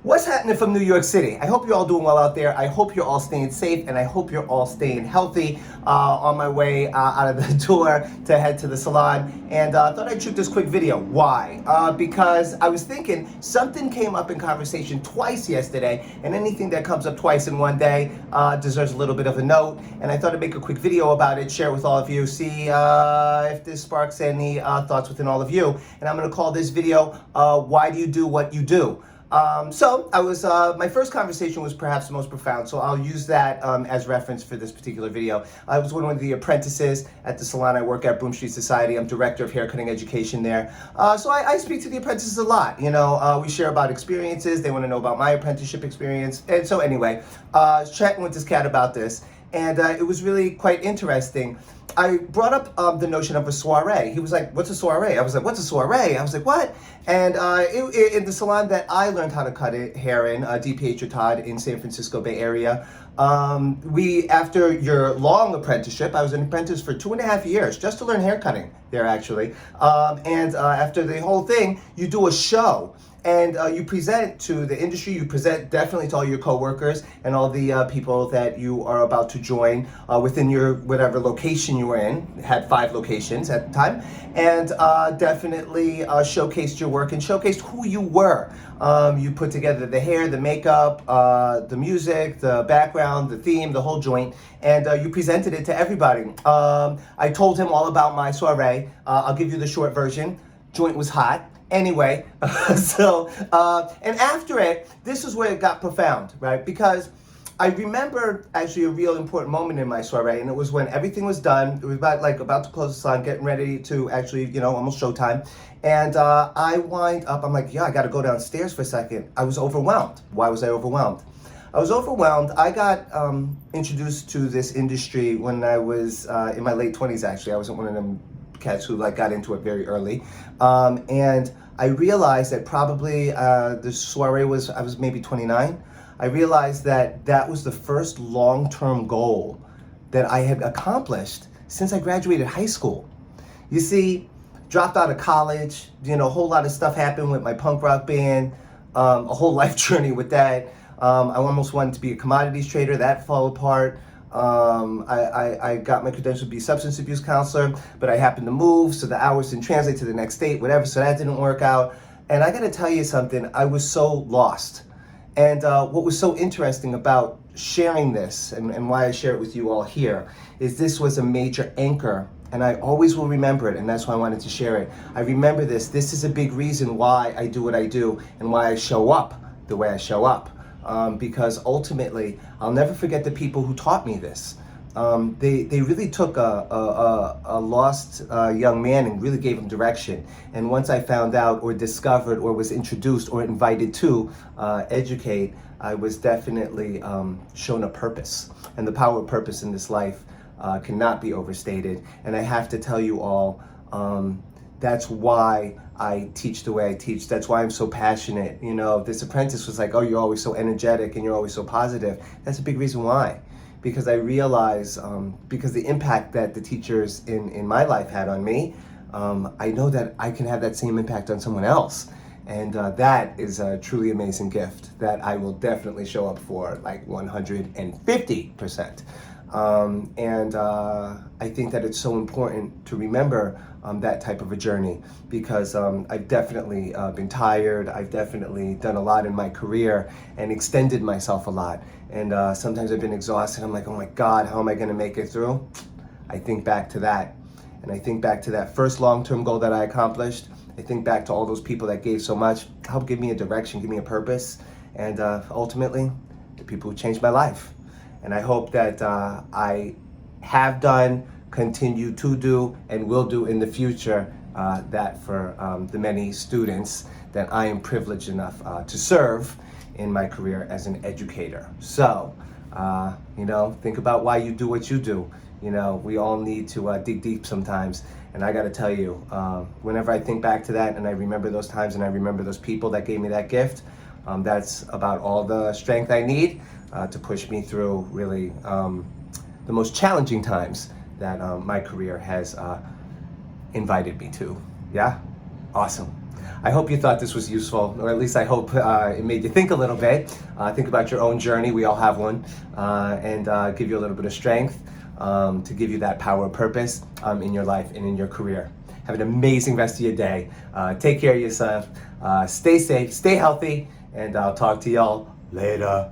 What's happening from New York City? I hope you're all doing well out there. I hope you're all staying safe, and I hope you're all staying healthy. On my way out of the door to head to the salon, and thought I'd shoot this quick video. Why? Because I was thinking something came up in conversation twice yesterday, and anything that comes up twice in one day deserves a little bit of a note. And I thought I'd make a quick video about it, share it with all of you, see if this sparks any thoughts within all of you. And I'm going to call this video, "Why Do You Do What You Do?" My first conversation was perhaps the most profound, so I'll use that as reference for this particular video. I was one of the apprentices at the salon I work at, Broom Street Society. I'm director of haircutting education there. So I speak to the apprentices a lot. We share about experiences. They want to know about my apprenticeship experience. And so anyway, chatting with this cat about this, and it was really quite interesting. I brought up the notion of a soiree. He was like, "What's a soiree?" I was like, "What's a soiree?" I was like, "What?" And in the salon that I learned how to cut hair in, DPH or Todd in San Francisco Bay Area, after your long apprenticeship, I was an apprentice for 2.5 years just to learn hair cutting there actually. After the whole thing, you do a show. And you present to the industry, you present definitely to all your coworkers and all the people that you are about to join within your whatever location you were in. Had 5 locations at the time. And definitely showcased your work and showcased who you were. You put together the hair, the makeup, the music, the background, the theme, the whole joint. And you presented it to everybody. I told him all about my soiree. I'll give you the short version. Joint was hot. Anyway, and after it, this is where it got profound, right? Because I remember actually a real important moment in my soiree, and it was when everything was done. It was about to close the salon, getting ready to actually, almost showtime. And I wind up, I'm like, yeah, I got to go downstairs for a second. I was overwhelmed. Why was I overwhelmed? I was overwhelmed. I got introduced to this industry when I was in my late 20s, actually. I wasn't one of them cats who got into it very early. And I realized that probably the soiree I was maybe 29. I realized that was the first long-term goal that I had accomplished since I graduated high school. You see, dropped out of college, a whole lot of stuff happened with my punk rock band, a whole life journey with that. I almost wanted to be a commodities trader, that fell apart. I got my credential to be a substance abuse counselor, but I happened to move, so the hours didn't translate to the next state, whatever, so that didn't work out. And I gotta tell you something, I was so lost. And what was so interesting about sharing this, and why I share it with you all here, is this was a major anchor, and I always will remember it, and that's why I wanted to share it. I remember this. This is a big reason why I do what I do, and why I show up the way I show up. Because ultimately, I'll never forget the people who taught me this. They really took a lost young man and really gave him direction. And once I found out or discovered or was introduced or invited to educate, I was definitely shown a purpose. And the power of purpose in this life cannot be overstated. And I have to tell you all, that's why I teach the way I teach. That's why I'm so passionate. This apprentice was like, "Oh, you're always so energetic and you're always so positive." That's a big reason why. Because I realize, because the impact that the teachers in my life had on me, I know that I can have that same impact on someone else. And that is a truly amazing gift that I will definitely show up for, like 150%. I think that it's so important to remember that type of a journey, because I've definitely been tired. I've definitely done a lot in my career and extended myself a lot. And sometimes I've been exhausted. I'm like, oh my God, how am I gonna make it through? I think back to that. And I think back to that first long-term goal that I accomplished. I think back to all those people that gave so much, helped give me a direction, give me a purpose. And ultimately, the people who changed my life. And I hope that I have done, continue to do, and will do in the future that for the many students that I am privileged enough to serve in my career as an educator. So, think about why you do what you do. We all need to dig deep sometimes. And I gotta tell you, whenever I think back to that and I remember those times and I remember those people that gave me that gift, that's about all the strength I need to push me through really the most challenging times that my career has invited me to. Yeah? Awesome. I hope you thought this was useful, or at least I hope it made you think a little bit. Think about your own journey. We all have one, and give you a little bit of strength to give you that power of purpose in your life and in your career. Have an amazing rest of your day. Take care of yourself. Stay safe, stay healthy, and I'll talk to y'all later.